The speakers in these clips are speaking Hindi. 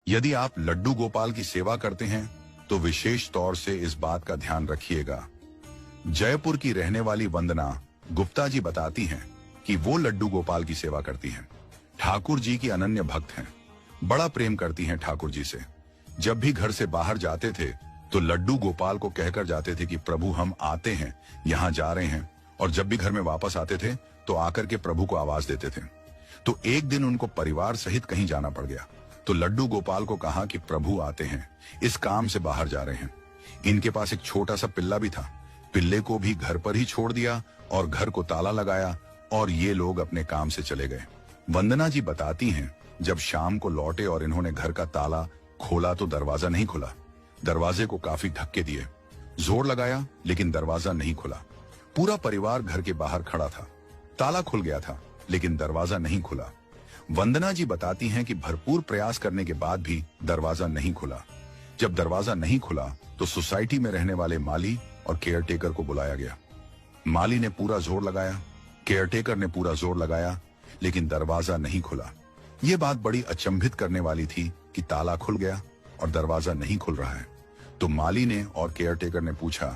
यदि आप लड्डू गोपाल की सेवा करते हैं तो विशेष तौर से इस बात का ध्यान रखिएगा। जयपुर की रहने वाली वंदना गुप्ता जी बताती हैं कि वो लड्डू गोपाल की सेवा करती हैं। ठाकुर जी की अनन्य भक्त हैं, बड़ा प्रेम करती हैं ठाकुर जी से। जब भी घर से बाहर जाते थे तो लड्डू गोपाल को कहकर जाते थे कि प्रभु हम आते हैं, यहाँ जा रहे हैं। और जब भी घर में वापस आते थे तो आकर के प्रभु को आवाज देते थे। तो एक दिन उनको परिवार सहित कहीं जाना पड़ गया तो लड्डू गोपाल को कहा कि प्रभु आते हैं, इस काम से बाहर जा रहे हैं। इनके पास एक छोटा सा पिल्ला भी था। पिल्ले को भी घर पर ही छोड़ दिया और घर को ताला लगाया और ये लोग अपने काम से चले गए। वंदना जी बताती हैं, जब शाम को लौटे और इन्होंने घर का ताला खोला तो दरवाजा नहीं खुला। दरवाजे को काफी धक्के दिए, जोर लगाया, लेकिन दरवाजा नहीं खुला। पूरा परिवार घर के बाहर खड़ा था। ताला खुल गया था लेकिन दरवाजा नहीं खुला। वंदना जी बताती हैं कि भरपूर प्रयास करने के बाद भी दरवाजा नहीं खुला। जब दरवाजा नहीं खुला तो सोसाइटी में रहने वाले माली और केयरटेकर को बुलाया गया। माली ने पूरा जोर लगाया, केयरटेकर ने पूरा जोर लगाया, लेकिन दरवाजा नहीं खुला। यह बात बड़ी अचंभित करने वाली थी कि ताला खुल गया और दरवाजा नहीं खुल रहा है। तो माली ने और केयरटेकर ने पूछा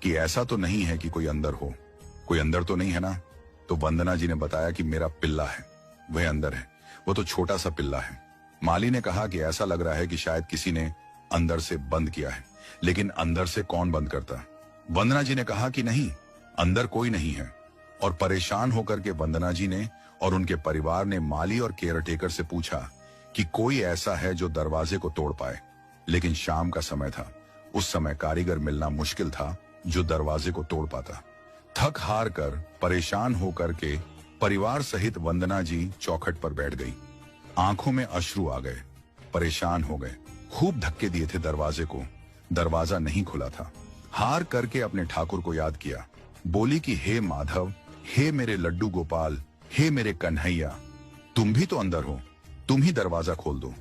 कि ऐसा तो नहीं है कि कोई अंदर हो, कोई अंदर तो नहीं है ना? तो वंदना जी ने बताया कि मेरा पिल्ला है, वह अंदर है, वो तो छोटा सा पिल्ला है। माली ने कहा कि ऐसा लग रहा है कि शायद किसी ने अंदर से बंद किया है, लेकिन अंदर से कौन बंद करता? वंदना जी ने कहा कि नहीं, अंदर कोई नहीं है। और परेशान होकर के वंदना जी ने और उनके परिवार ने माली और केयरटेकर से पूछा कि कोई ऐसा है जो दरवाजे को तोड़ पाए। लेकिन शाम का समय था, उस समय कारीगर मिलना मुश्किल था जो दरवाजे को तोड़ पाता। थक हार कर, परेशान होकर के परिवार सहित वंदना जी चौखट पर बैठ गई। आंखों में अश्रु आ गए, परेशान हो गए, खूब धक्के दिए थे दरवाजे को, दरवाजा नहीं खुला था। हार करके अपने ठाकुर को याद किया, बोली कि हे माधव, हे मेरे लड्डू गोपाल, हे मेरे कन्हैया, तुम भी तो अंदर हो, तुम ही दरवाजा खोल दो,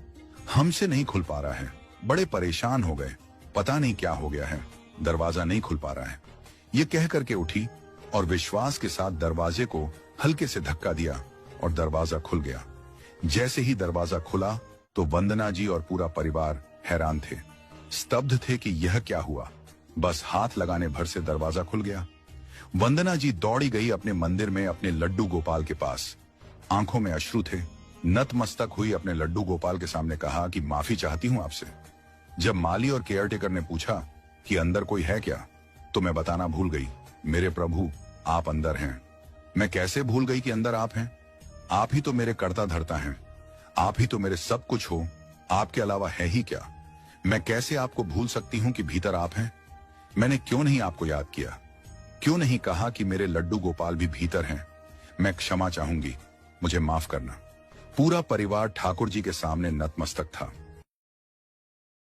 हमसे नहीं खुल पा रहा है। बड़े परेशान हो गए, पता नहीं क्या हो गया है, दरवाजा नहीं खुल पा रहा है। ये कह करके उठी और विश्वास के साथ दरवाजे को हल्के से धक्का दिया और दरवाजा खुल गया। जैसे ही दरवाजा खुला तो वंदना जी और पूरा परिवार हैरान थे, स्तब्ध थे कि यह क्या हुआ। बस हाथ लगाने भर से दरवाजा खुल गया। वंदना जी दौड़ी गई अपने मंदिर में अपने लड्डू गोपाल के पास। आंखों में अश्रु थे, नतमस्तक हुई अपने लड्डू गोपाल के सामने कहा कि माफी चाहती हूं आपसे। जब माली और केयरटेकर ने पूछा कि अंदर कोई है क्या, तो मैं बताना भूल गई, मेरे प्रभु आप अंदर हैं। मैं कैसे भूल गई कि अंदर आप हैं? आप ही तो मेरे कर्ता धर्ता हैं, आप ही तो मेरे सब कुछ हो, आपके अलावा है ही क्या? मैं कैसे आपको भूल सकती हूं कि भीतर आप हैं? मैंने क्यों नहीं आपको याद किया? क्यों नहीं कहा कि मेरे लड्डू गोपाल भी भीतर हैं? मैं क्षमा चाहूंगी, मुझे माफ करना। पूरा परिवार ठाकुर जी के सामने नतमस्तक था।